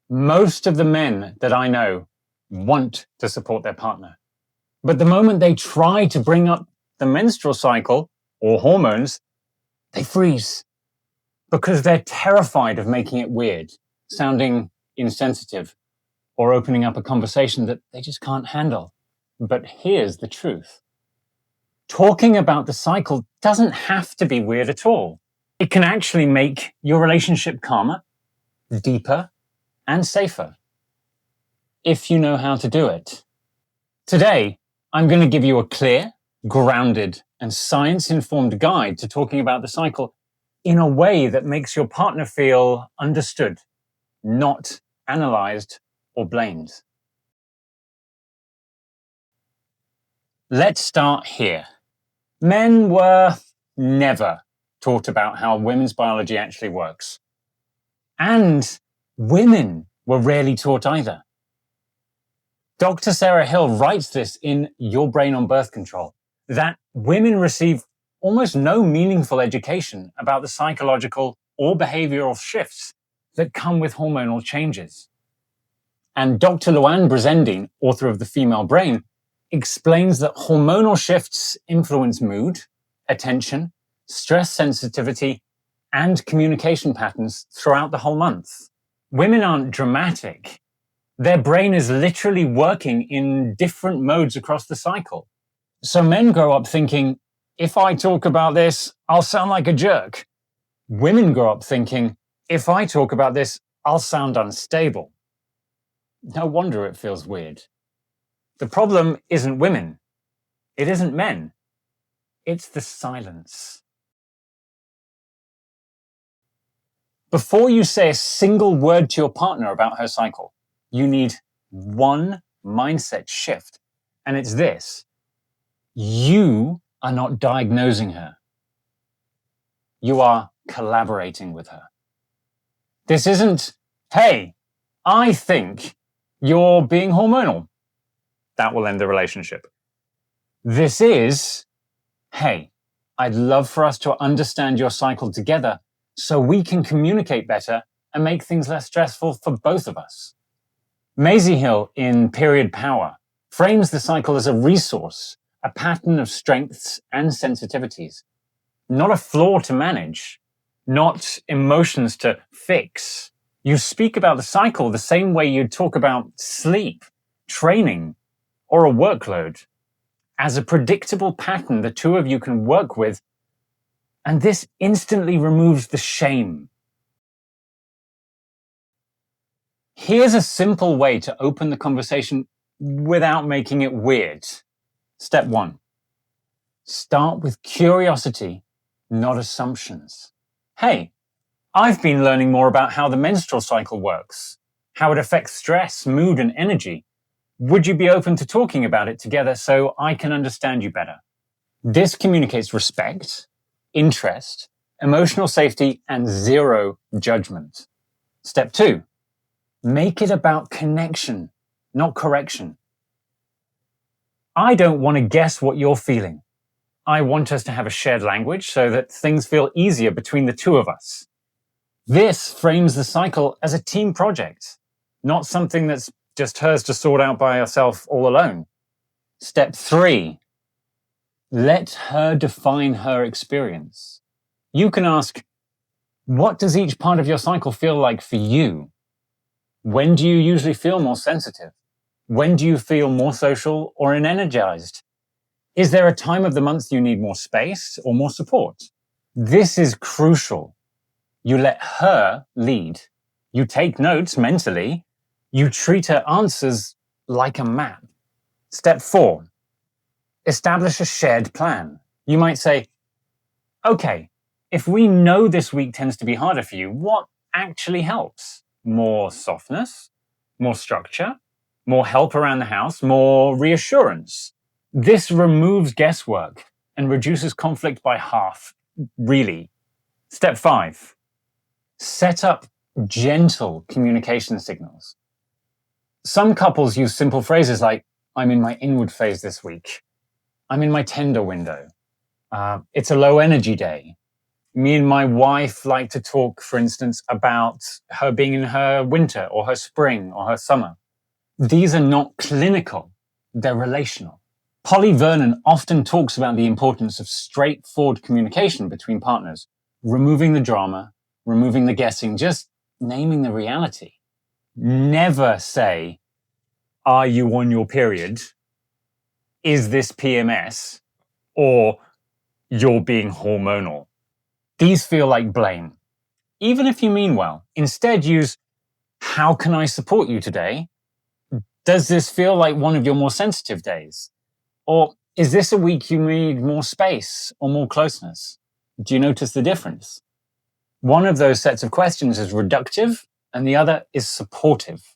Most of the men that I know want to support their partner. But the moment they try to bring up the menstrual cycle or hormones, they freeze because they're terrified of making it weird, sounding insensitive, or opening up a conversation that they just can't handle. But here's the truth. Talking about the cycle doesn't have to be weird at all. It can actually make your relationship calmer, deeper, and safer, if you know how to do it. Today, I'm going to give you a clear, grounded, and science-informed guide to talking about the cycle in a way that makes your partner feel understood, not analysed or blamed. Let's start here. Men were never taught about how women's biology actually works. And women were rarely taught either. Dr. Sarah Hill writes this in Your Brain on Birth Control, that women receive almost no meaningful education about the psychological or behavioral shifts that come with hormonal changes. And Dr. Louann Brizendine, author of The Female Brain, explains that hormonal shifts influence mood, attention, stress sensitivity, and communication patterns throughout the whole month. Women aren't dramatic. Their brain is literally working in different modes across the cycle. So men grow up thinking, if I talk about this, I'll sound like a jerk. Women grow up thinking, if I talk about this, I'll sound unstable. No wonder it feels weird. The problem isn't women. It isn't men. It's the silence. Before you say a single word to your partner about her cycle, you need one mindset shift. And it's this: you are not diagnosing her. You are collaborating with her. This isn't, hey, I think you're being hormonal. That will end the relationship. This is, hey, I'd love for us to understand your cycle together so we can communicate better and make things less stressful for both of us. Maisie Hill in Period Power frames the cycle as a resource, a pattern of strengths and sensitivities, not a flaw to manage, not emotions to fix. You speak about the cycle the same way you'd talk about sleep, training, or a workload, as a predictable pattern the two of you can work with, and this instantly removes the shame. Here's a simple way to open the conversation without making it weird. Step 1. Start with curiosity, not assumptions. Hey, I've been learning more about how the menstrual cycle works, how it affects stress, mood, and energy. Would you be open to talking about it together so I can understand you better? This communicates respect, interest, emotional safety, and zero judgment. Step 2. Make it about connection, not correction. I don't want to guess what you're feeling. I want us to have a shared language so that things feel easier between the two of us. This frames the cycle as a team project, not something that's just hers to sort out by herself all alone. Step 3. Let her define her experience. You can ask, what does each part of your cycle feel like for you? When do you usually feel more sensitive? When do you feel more social or unenergized? Is there a time of the month you need more space or more support? This is crucial. You let her lead. You take notes mentally. You treat her answers like a map. Step 4. Establish a shared plan. You might say, okay, if we know this week tends to be harder for you, what actually helps? More softness, more structure, more help around the house, more reassurance. This removes guesswork and reduces conflict by half, really. Step 5. Set up gentle communication signals. Some couples use simple phrases like, I'm in my inward phase this week. I'm in my tender window. It's a low energy day. Me and my wife like to talk, for instance, about her being in her winter or her spring or her summer. These are not clinical, they're relational. Polly Vernon often talks about the importance of straightforward communication between partners, removing the drama, removing the guessing, just naming the reality. Never say, "Are you on your period?" "Is this PMS?" or "You're being hormonal." These feel like blame, even if you mean well. Instead, use, "How can I support you today? Does this feel like one of your more sensitive days?" Or, "Is this a week you need more space or more closeness? Do you notice the difference?" One of those sets of questions is reductive and the other is supportive.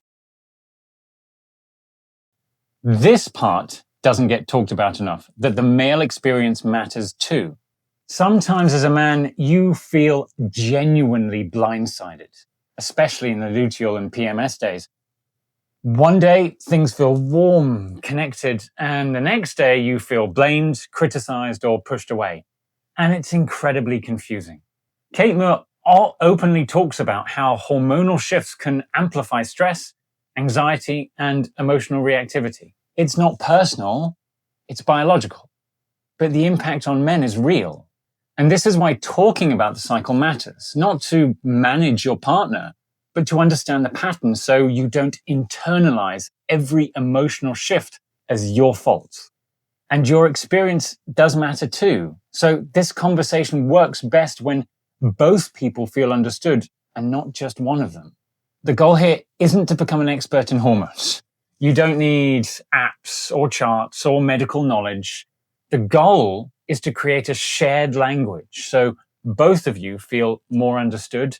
This part doesn't get talked about enough, that the male experience matters too. Sometimes as a man, you feel genuinely blindsided, especially in the luteal and PMS days. One day, things feel warm, connected, and the next day you feel blamed, criticized, or pushed away. And it's incredibly confusing. Kate Muir openly talks about how hormonal shifts can amplify stress, anxiety, and emotional reactivity. It's not personal, it's biological. But the impact on men is real. And this is why talking about the cycle matters, not to manage your partner, but to understand the pattern so you don't internalize every emotional shift as your fault. And your experience does matter too. So this conversation works best when both people feel understood and not just one of them. The goal here isn't to become an expert in hormones. You don't need apps or charts or medical knowledge. The goal is to create a shared language so both of you feel more understood,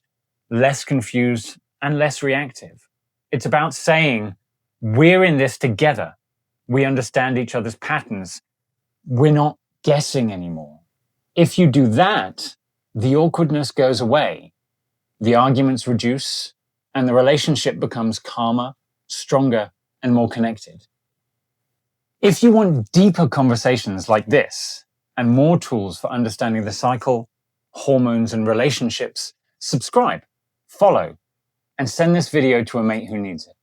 less confused, and less reactive. It's about saying, "We're in this together. We understand each other's patterns. We're not guessing anymore." If you do that, the awkwardness goes away, the arguments reduce, and the relationship becomes calmer, stronger, and more connected. If you want deeper conversations like this and more tools for understanding the cycle, hormones, and relationships, subscribe, follow, and send this video to a mate who needs it.